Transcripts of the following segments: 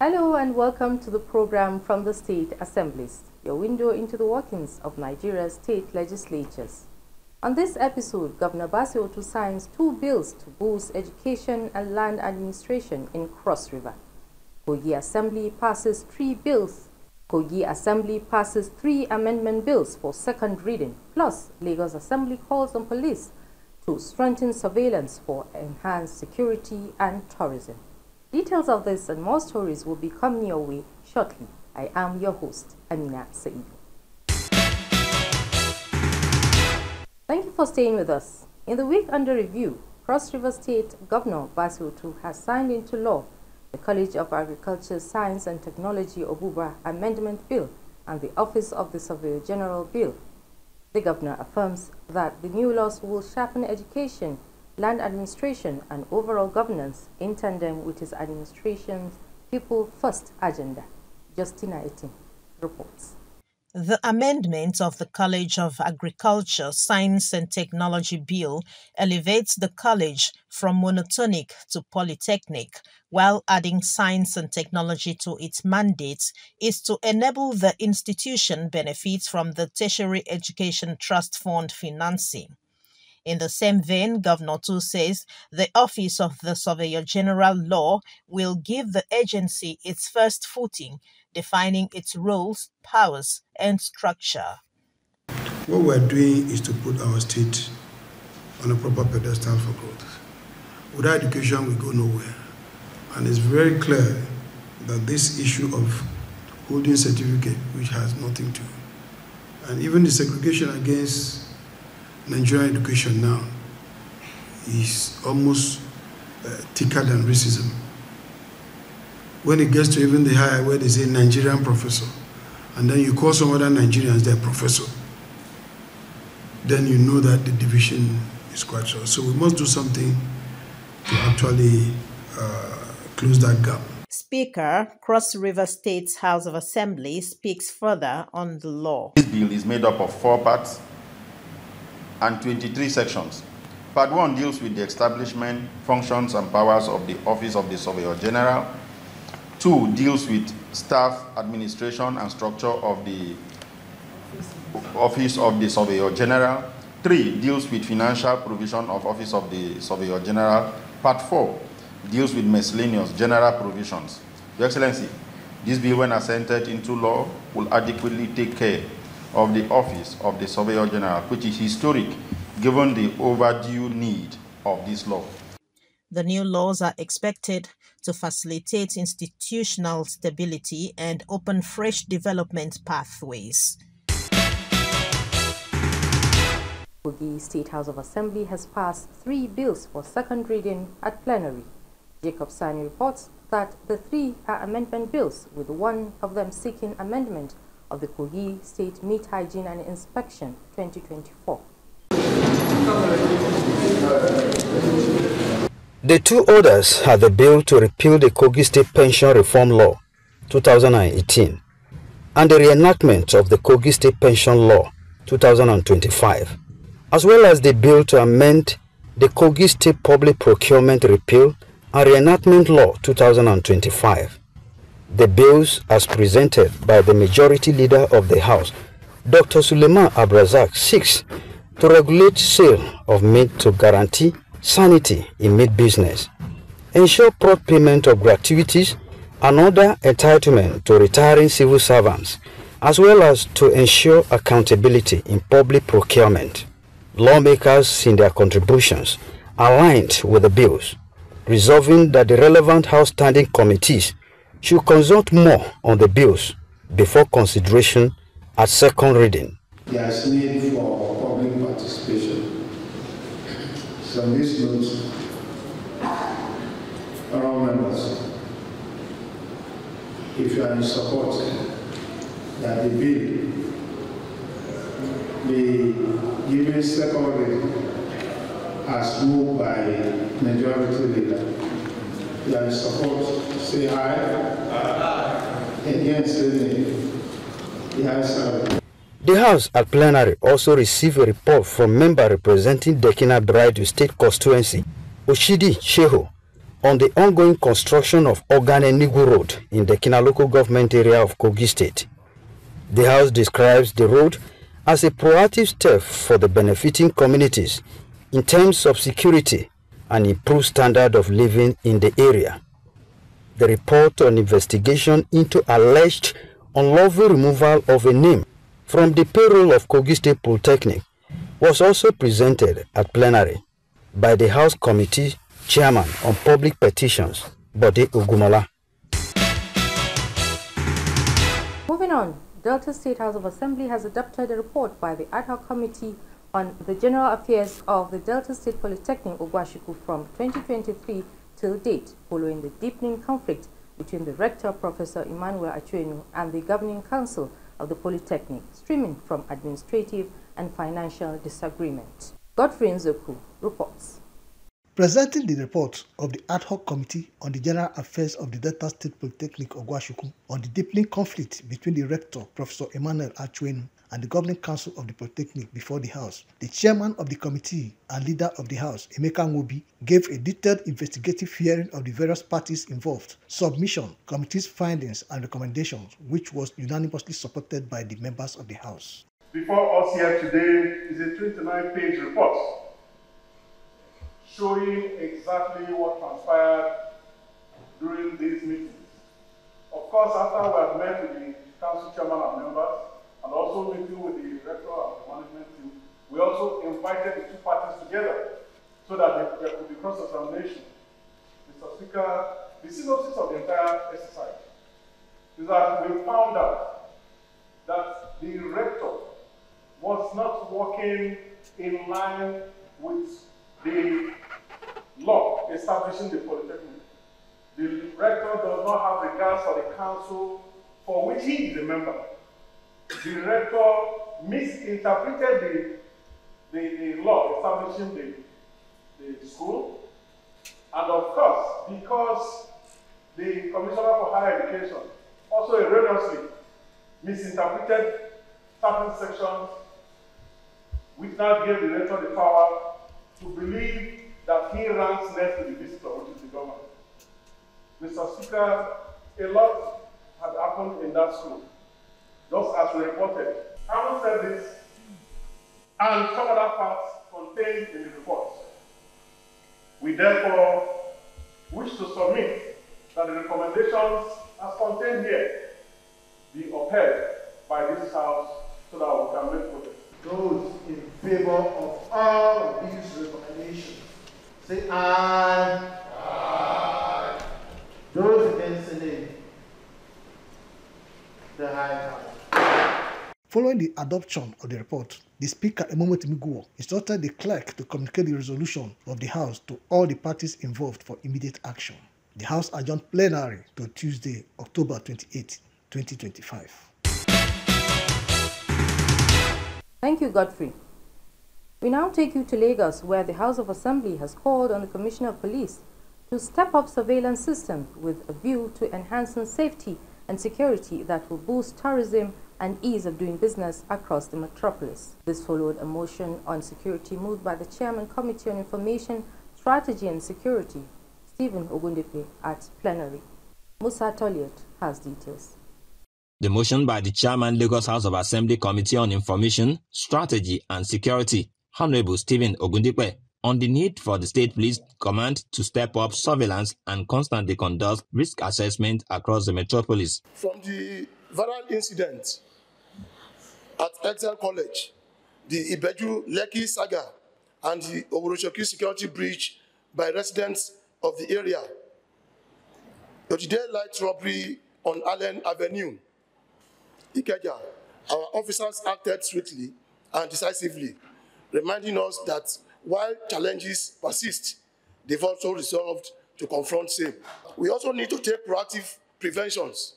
Hello and welcome to the program from the State Assemblies, your window into the workings of Nigeria's state legislatures. On this episode, Governor Basiotu signs 2 bills to boost education and land administration in Cross River. Kogi Assembly passes 3 bills. Kogi Assembly passes 3 amendment bills for second reading, plus Lagos Assembly calls on police to strengthen surveillance for enhanced security and tourism. Details of this and more stories will be coming your way shortly. I am your host, Amina Saidu. Thank you for staying with us. In the week under review, Cross River State Governor Basiotu has signed into law the College of Agriculture, Science and Technology Abuja Amendment Bill and the Office of the Surveyor General Bill. The governor affirms that the new laws will sharpen education, land administration and overall governance in tandem with his administration's People First agenda. Justina Etin reports. The amendment of the College of Agriculture, Science and Technology Bill elevates the college from monotonic to polytechnic, while adding science and technology to its mandates is to enable the institution benefits from the Tertiary Education Trust Fund financing. In the same vein, Governor Tu says the Office of the Surveyor General Law will give the agency its first footing, defining its roles, powers, and structure. What we're doing is to put our state on a proper pedestal for growth. Without education, we go nowhere. And it's very clear that this issue of holding certificate, which has nothing to, and even the segregation against Nigerian education now is almost thicker than racism. When it gets to even the higher where they say Nigerian professor, and then you call some other Nigerians their professor, then you know that the division is quite short. So we must do something to actually close that gap. Speaker, Cross River State's House of Assembly speaks further on the law. This bill is made up of 4 parts and 23 sections. Part 1 deals with the establishment, functions and powers of the Office of the Surveyor General. 2 deals with staff, administration and structure of the Office of the Surveyor General. 3 deals with financial provision of Office of the Surveyor General. Part 4 deals with miscellaneous general provisions. Your Excellency, this bill, when assented into law, will adequately take care of the Office of the Surveyor General, which is historic given the overdue need of this law. The new laws are expected to facilitate institutional stability and open fresh development pathways. Kogi State House of Assembly has passed 3 bills for second reading at plenary. Jacob Sani reports that the 3 are amendment bills, with one of them seeking amendment of the Kogi State Meat Hygiene and Inspection 2024. The 2 others are the bill to repeal the Kogi State Pension Reform Law 2018 and the reenactment of the Kogi State Pension Law 2025, as well as the bill to amend the Kogi State Public Procurement Repeal and Reenactment Law 2025. The bills, as presented by the majority leader of the House, Dr. Suleiman Abrazak, seeks to regulate sale of meat to guarantee sanity in meat business, ensure prompt payment of gratuities and other entitlement to retiring civil servants, as well as to ensure accountability in public procurement. Lawmakers in their contributions aligned with the bills, resolving that the relevant House standing committees should consult more on the bills before consideration at second reading. There is need for public participation. So on this note, honourable members, if you are in support that the bill be given second reading as moved by majority leader, you are in support, say aye. Aye. Against, say nay. The House at plenary also received a report from member representing Dekina Braidu State Constituency, Oshidi Shehu, on the ongoing construction of Ogane-Nigu Road in the Kina local government area of Kogi State. The House describes the road as a proactive step for the benefiting communities in terms of security and improved standard of living in the area. The report on investigation into alleged unlawful removal of a name from the payroll of Kogi State Polytechnic was also presented at plenary by the House Committee Chairman on Public Petitions, Bode Ogumola. Moving on, Delta State House of Assembly has adopted a report by the Ad Hoc Committee on the General Affairs of the Delta State Polytechnic Ogwashiku from 2023 till date, following the deepening conflict between the Rector, Professor Emmanuel Achuenu, and the Governing Council of the Polytechnic, stemming from administrative and financial disagreement. Godfrey Nzoku reports. Presenting the report of the Ad Hoc Committee on the General Affairs of the Delta State Polytechnic Ogwashiku on the deepening conflict between the Rector, Professor Emmanuel Achuenu, and the Governing Council of the Polytechnic before the House, the Chairman of the Committee and Leader of the House, Emeka Nwobi, gave a detailed investigative hearing of the various parties involved, submission, committee's findings and recommendations, which was unanimously supported by the members of the House. Before us here today is a 29-page report showing exactly what transpired during these meetings. Of course, after we had met with the council chairman and members, and also meeting with the rector and the management team, we also invited the two parties together so that there could be cross-examination. Mr. Speaker, the synopsis of the entire exercise is that we found out that the rector was not working in line with the law establishing the Polytechnic. The rector does not have regards for the council for which he is a member. The rector misinterpreted the law establishing the school, and of course, because the Commissioner for Higher Education also erroneously misinterpreted certain sections, which now gave the rector the power to believe that he ranks next to the visitor, which is the government. Mr. Speaker, a lot had happened in that school, just as we reported. Having said this, and some other facts contained in the report, we therefore wish to submit that the recommendations as contained here be upheld by this House so that we can make progress. Those in favor of all these recommendations, say aye. Aye. Those against the nay. The High House. Following the adoption of the report, the Speaker, Emomo Timiguo, instructed the clerk to communicate the resolution of the House to all the parties involved for immediate action. The House adjourned plenary to Tuesday, October 28, 2025. Thank you, Godfrey. We now take you to Lagos, where the House of Assembly has called on the Commissioner of Police to step up surveillance system with a view to enhancing safety and security that will boost tourism and ease of doing business across the metropolis. This followed a motion on security moved by the Chairman Committee on Information, Strategy and Security, Stephen Ogundipe, at plenary. Musa Toliet has details. The motion by the Chairman, Lagos House of Assembly Committee on Information, Strategy and Security, Honorable Stephen Ogundipe, on the need for the State Police Command to step up surveillance and constantly conduct risk assessment across the metropolis. From the viral incident at Excel College, the Ibeju Lekki saga, and the Oboroshoki security breach by residents of the area, the daylight robbery on Allen Avenue, Ikeja, our officers acted swiftly and decisively, reminding us that while challenges persist, they've also resolved to confront same. We also need to take proactive preventions,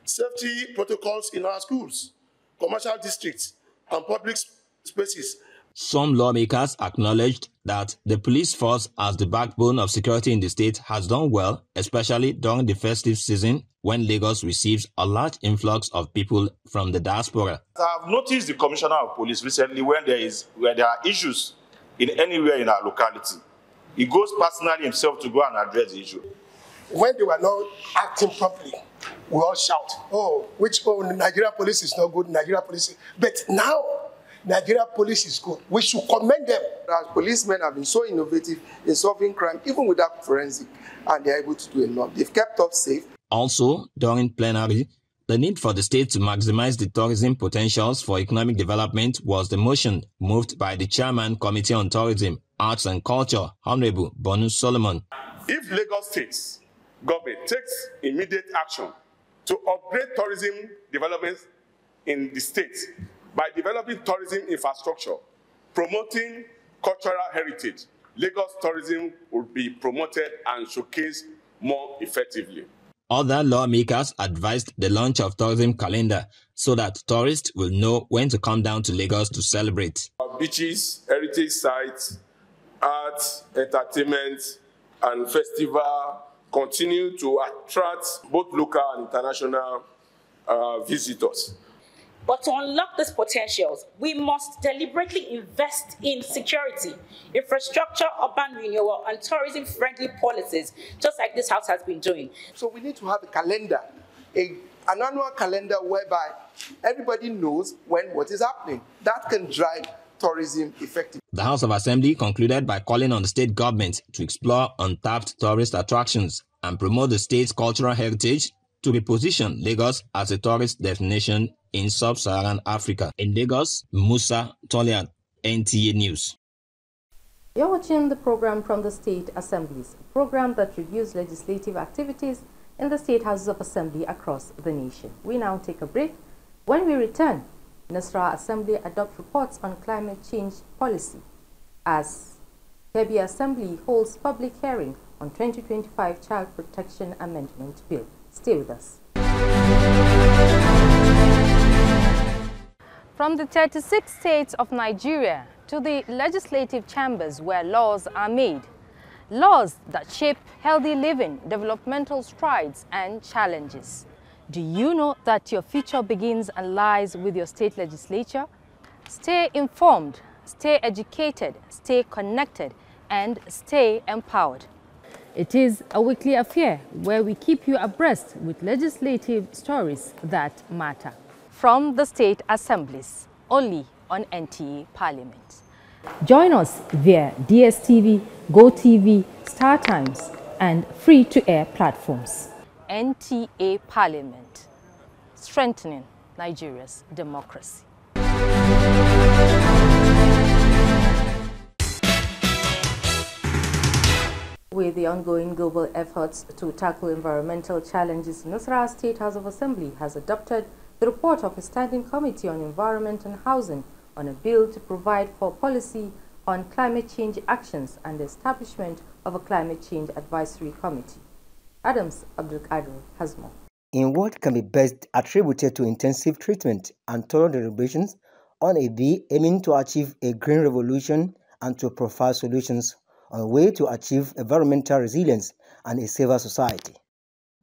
safety protocols in our schools, commercial districts, and public spaces. Some lawmakers acknowledged that the police force as the backbone of security in the state has done well, especially during the festive season when Lagos receives a large influx of people from the diaspora. I have noticed the Commissioner of Police recently when there are issues in anywhere in our locality. he goes personally himself to go and address the issue. When they were not acting properly, we all shout, Nigeria police is not good, Nigeria police. But now, Nigeria police is good. We should commend them. As policemen have been so innovative in solving crime, even without forensic, and they're able to do a lot. They've kept us safe. Also, during plenary, the need for the state to maximize the tourism potentials for economic development was the motion moved by the Chairman Committee on Tourism, Arts and Culture, Honorable Bonu Solomon. If Lagos State's government takes immediate action to upgrade tourism development in the state by developing tourism infrastructure, promoting cultural heritage, Lagos tourism will be promoted and showcased more effectively. Other lawmakers advised the launch of tourism calendar so that tourists will know when to come down to Lagos to celebrate. Beaches, heritage sites, arts, entertainment, and festival continue to attract both local and international visitors. But to unlock these potentials, we must deliberately invest in security, infrastructure, urban renewal, and tourism-friendly policies, just like this house has been doing. So we need to have a calendar, an annual calendar whereby everybody knows when what is happening. That can drive tourism effectively. The House of Assembly concluded by calling on the state government to explore untapped tourist attractions and promote the state's cultural heritage to reposition Lagos as a tourist destination in sub-Saharan Africa. In Lagos, Musa Tolian, NTA News. You're watching the program from the State Assemblies, a program that reviews legislative activities in the State Houses of Assembly across the nation. We now take a break. When we return, Nasarawa Assembly adopt reports on climate change policy as Kebbi Assembly holds public hearing on 2025 Child Protection Amendment Bill. Stay with us. From the 36 states of Nigeria to the legislative chambers where laws are made, laws that shape healthy living, developmental strides and challenges. Do you know that your future begins and lies with your state legislature? Stay informed, stay educated, stay connected, and stay empowered. It is a weekly affair where we keep you abreast with legislative stories that matter. From the State Assemblies, only on NTA Parliament. Join us via DSTV, GoTV, StarTimes, and free-to-air platforms. NTA Parliament, strengthening Nigeria's democracy. With the ongoing global efforts to tackle environmental challenges, Nasarawa State House of Assembly has adopted the report of a Standing Committee on Environment and Housing on a bill to provide for policy on climate change actions and the establishment of a Climate Change Advisory Committee. Adams Abdulkadir has more. In what can be best attributed to intensive treatment and thorough deliberations on a bill aiming to achieve a green revolution and to provide solutions on a way to achieve environmental resilience and a safer society.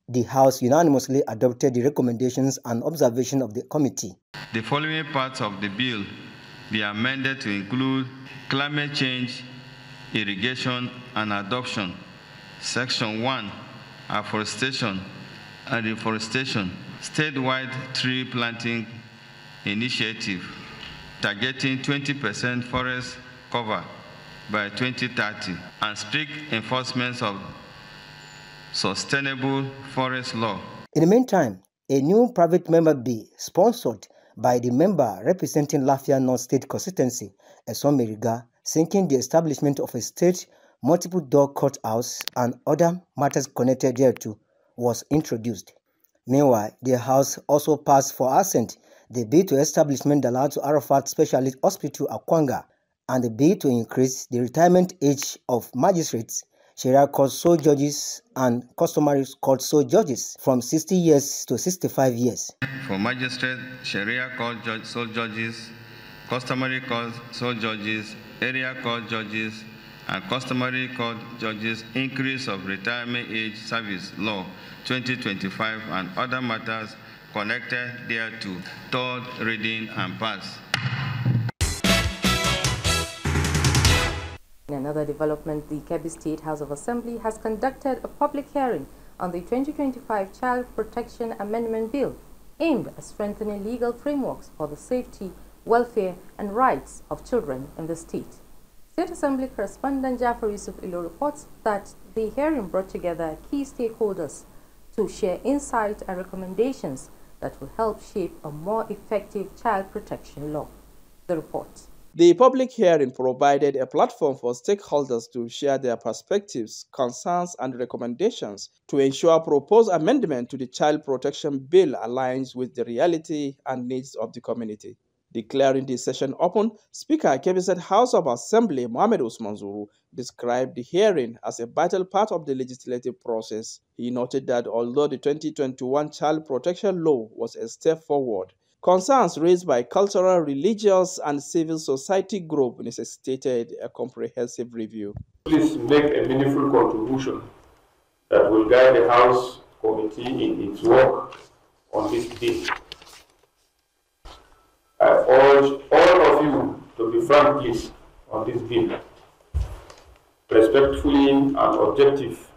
The House unanimously adopted the recommendations and observations of the committee. The following parts of the bill be amended to include climate change, irrigation, and adoption. Section 1, afforestation and reforestation, statewide tree planting initiative, targeting 20% forest cover by 2030, and strict enforcement of sustainable forest law. In the meantime, a new private member bill sponsored by the member representing Lafia North State Constituency, Eson Meriga, seeking the establishment of a state multiple-door courthouse and other matters connected thereto, was introduced. Meanwhile, the House also passed for assent the bill to establishment Dalatu Arafat Specialist Hospital Akwanga and the bill to increase the retirement age of magistrates, Sharia court sole judges, and customary court sole judges from 60 years to 65 years. For magistrates, Sharia court sole judges, customary court sole judges, area court judges, and customary court judges, increase of retirement age service law 2025 and other matters connected thereto, third reading and pass. In another development, the Kebbi State House of Assembly has conducted a public hearing on the 2025 Child Protection Amendment Bill, aimed at strengthening legal frameworks for the safety, welfare, and rights of children in the state. State Assembly correspondent Jafar Yusuf Ilo reports that the hearing brought together key stakeholders to share insight and recommendations that will help shape a more effective child protection law. The report. The public hearing provided a platform for stakeholders to share their perspectives, concerns, and recommendations to ensure proposed amendment to the Child Protection Bill aligns with the reality and needs of the community. Declaring the session open, Speaker Kebbi State House of Assembly Mohammed Usman Zuru described the hearing as a vital part of the legislative process. He noted that although the 2021 Child Protection Law was a step forward, concerns raised by cultural, religious, and civil society groups necessitated a comprehensive review. Please make a meaningful contribution that will guide the House Committee in its work on this bill. I urge all of you to be frank, please, on this bill, respectfully and objective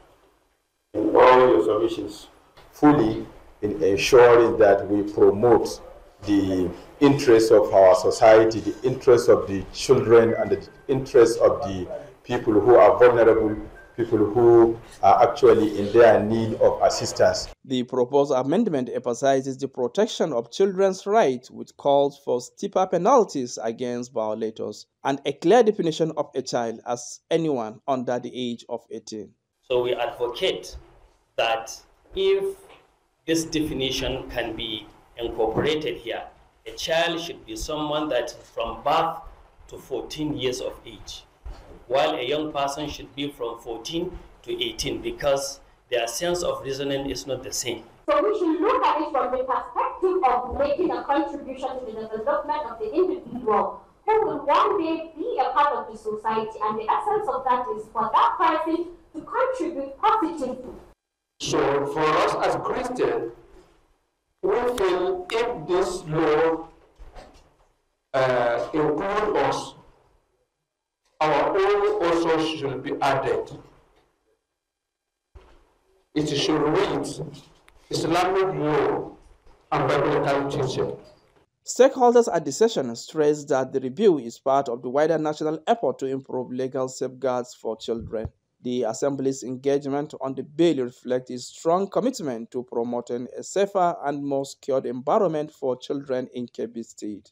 in all your submissions. Fully in ensuring that we promote the interests of our society, the interests of the children, and the interests of the people who are vulnerable, people who are actually in their need of assistance. The proposed amendment emphasizes the protection of children's rights, which calls for stiffer penalties against violators and a clear definition of a child as anyone under the age of 18. So we advocate that if this definition can be incorporated here, a child should be someone that from birth to 14 years of age, while a young person should be from 14 to 18, because their sense of reasoning is not the same. So we should look at it from the perspective of making a contribution to the development of the individual who will one day be a part of the society, and the essence of that is for that person to contribute positively. So for us as Christians, we feel if this law includes us, our own also should be added. It should read Islamic law and biblical teaching. Stakeholders at the session stressed that the review is part of the wider national effort to improve legal safeguards for children. The Assembly's engagement on the bill reflects its strong commitment to promoting a safer and more secure environment for children in Kebbi State.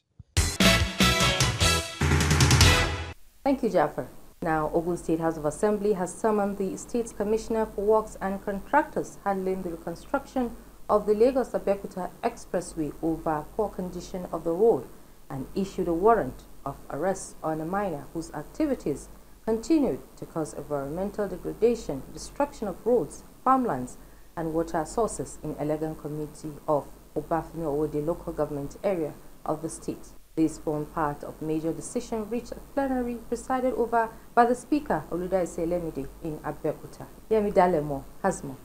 Thank you, Jaffer. Now, Ogun State House of Assembly has summoned the State's Commissioner for Works and Contractors handling the reconstruction of the Lagos-Abeokuta Expressway over poor condition of the road and issued a warrant of arrest on a miner whose activities continued to cause environmental degradation, destruction of roads, farmlands, and water sources in Elegan community of Obafemi Owode local government area of the state. This formed part of major decision reached at plenary presided over by the Speaker, Oludaise Lemide, in Abeokuta. Yemi Dalemo has more.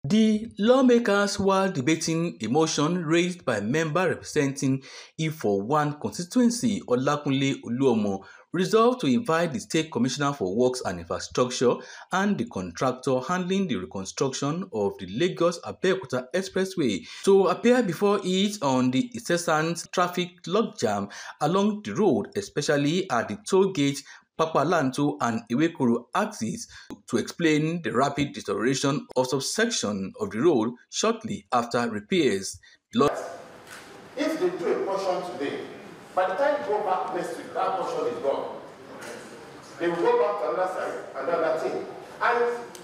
The lawmakers were debating a motion raised by a member representing Ifo-1 constituency, Olakunle Oluomo, resolved to invite the State Commissioner for Works and Infrastructure and the contractor handling the reconstruction of the Lagos-Abeokuta Expressway to appear before it on the incessant traffic logjam along the road, especially at the toll gate Papalanto and Iwekuru axis, to explain the rapid deterioration of subsection of the road shortly after repairs. If they do a portion today, by the time you go back next week, that portion is gone. They will go back to another side, another thing. And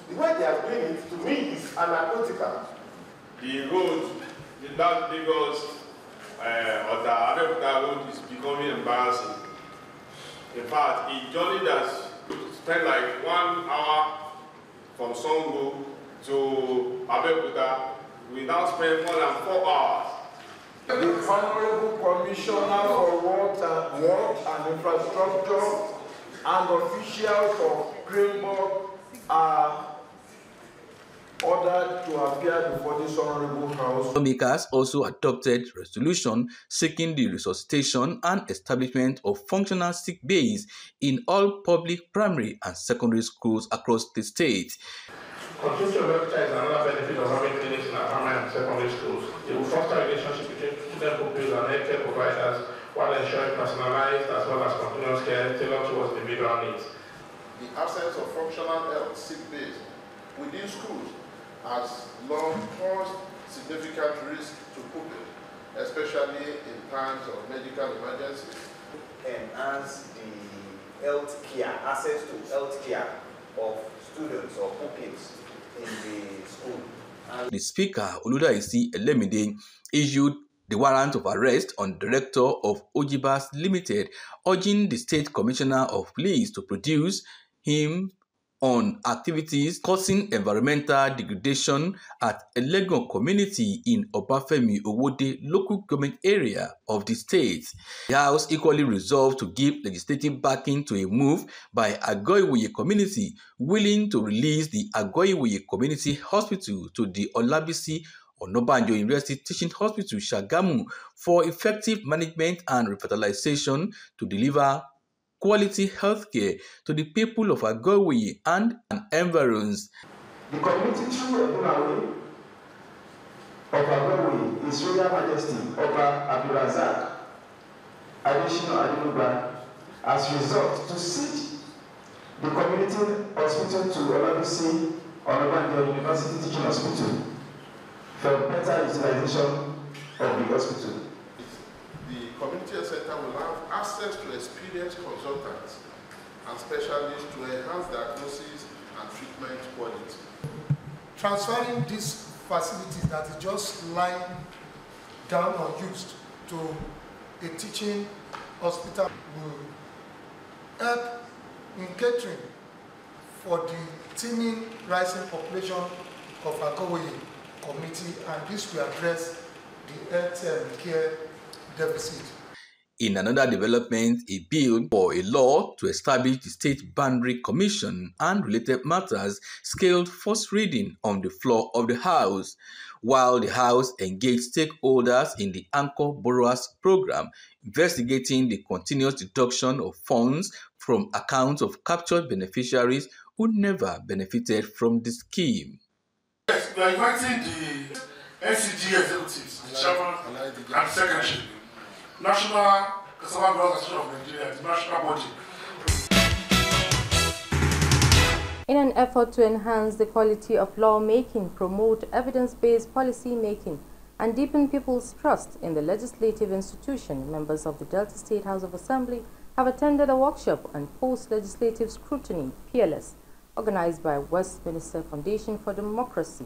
the way they are doing it, to me, is anarchical. The road, that Lagos or the Abeokuta road is becoming embarrassing. In fact, a journey that spent like 1 hour from Songo to Abeokuta, we now spend more than 4 hours. The Honorable Commissioner for Work and Infrastructure and officials of Greenberg are ordered to appear before this honorable house. Lawmakers also adopted resolution seeking the resuscitation and establishment of functional sick bays in all public primary and secondary schools across the state. Construction lecture is another benefit of having clinics in our primary and secondary schools. It will foster relationship between student pupils and healthcare providers while ensuring personalized as well as continuous care tailored towards individual needs. The absence of functional health sick bays within schools has long caused significant risk to pupils, especially in times of medical emergencies. Enhance the health care, access to health care of students or pupils in the school. The Speaker, Oludaisi Elemide, issued the warrant of arrest on Director of Ojibas Limited, urging the State Commissioner of Police to produce him on activities causing environmental degradation at Elegon community in Obafemi Owode local government area of the state. The House equally resolved to give legislative backing to a move by Agoiwoye community willing to release the Agoiwoye Community Hospital to the Olabisi Onabanjo University Teaching Hospital Shagamu for effective management and revitalization to deliver quality healthcare to the people of Agoiwoye and environs. The community through Ebunaway of Agoiwoye, His Royal Majesty Oba Abdulrazak Adesina Adenuga, has resolved to seat the community hospital to Olabisi Onabanjo University Teaching Hospital for better utilization of the hospital. The community health center will have access to experienced consultants and specialists to enhance diagnosis and treatment quality. Transferring these facilities that is just lying down unused to a teaching hospital will help in catering for the teeming rising population of Agoiwoye community, and this will address the health care deficit. In another development, a bill for a law to establish the State Boundary Commission and related matters scaled first reading on the floor of the House, while the House engaged stakeholders in the Anchor Borrowers Program, investigating the continuous deduction of funds from accounts of captured beneficiaries who never benefited from the scheme. Yes, we are inviting the NCG executives, the chairman and secretary, National Cassava Growers Association of Nigeria, the national body. In an effort to enhance the quality of lawmaking, promote evidence-based policy making, and deepen people's trust in the legislative institution, members of the Delta State House of Assembly have attended a workshop on post-legislative scrutiny, PLS, organized by Westminster Foundation for Democracy.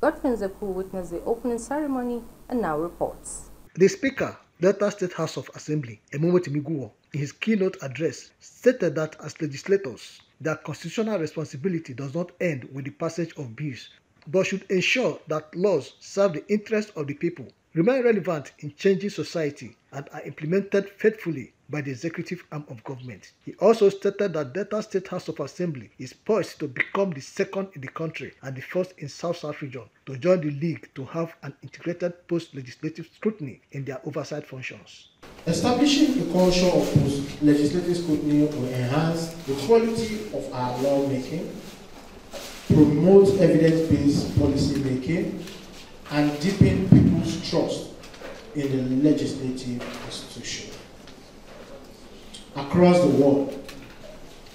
Godfrey Nzeku witnessed the opening ceremony and now reports. The Speaker, Delta State House of Assembly, Emomo Timiguwo, in his keynote address, stated that as legislators, their constitutional responsibility does not end with the passage of bills, but should ensure that laws serve the interests of the people, remain relevant in changing society, and are implemented faithfully by the executive arm of government. He also stated that Delta State House of Assembly is poised to become the second in the country and the first in South-South region to join the league to have an integrated post-legislative scrutiny in their oversight functions. Establishing a culture of post-legislative scrutiny will enhance the quality of our lawmaking, promote evidence-based policy making, and deepen people's trust in the legislative institution. Across the world,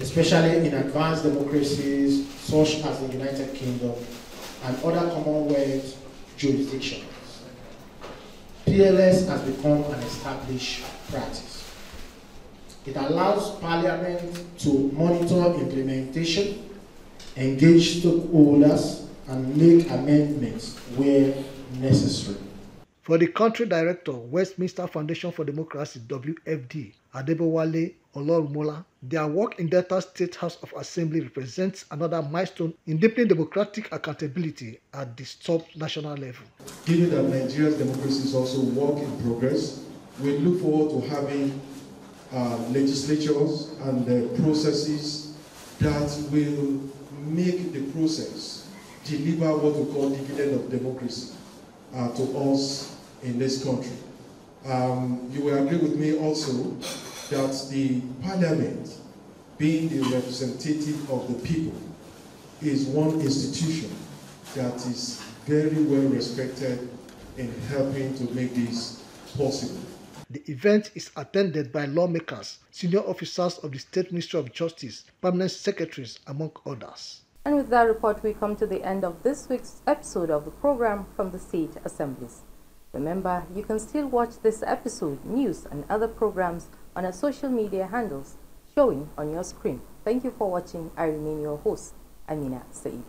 especially in advanced democracies such as the United Kingdom and other Commonwealth jurisdictions, PLS has become an established practice. It allows Parliament to monitor implementation, engage stakeholders, and make amendments where necessary. For the country director, Westminster Foundation for Democracy, WFD, Adebowale Olorumola, their work in Delta State House of Assembly represents another milestone in deepening democratic accountability at the sub-national level. Given that Nigeria's democracy is also a work in progress, we look forward to having legislatures and processes that will make the process deliver what we call dividend of democracy to us in this country. You will agree with me also that the parliament, being the representative of the people, is one institution that is very well respected in helping to make this possible. The event is attended by lawmakers, senior officers of the State Ministry of Justice, permanent secretaries, among others. And with that report, we come to the end of this week's episode of the program from the State Assemblies. Remember, you can still watch this episode, news, and other programs on our social media handles showing on your screen. Thank you for watching. I remain your host, Amina Said.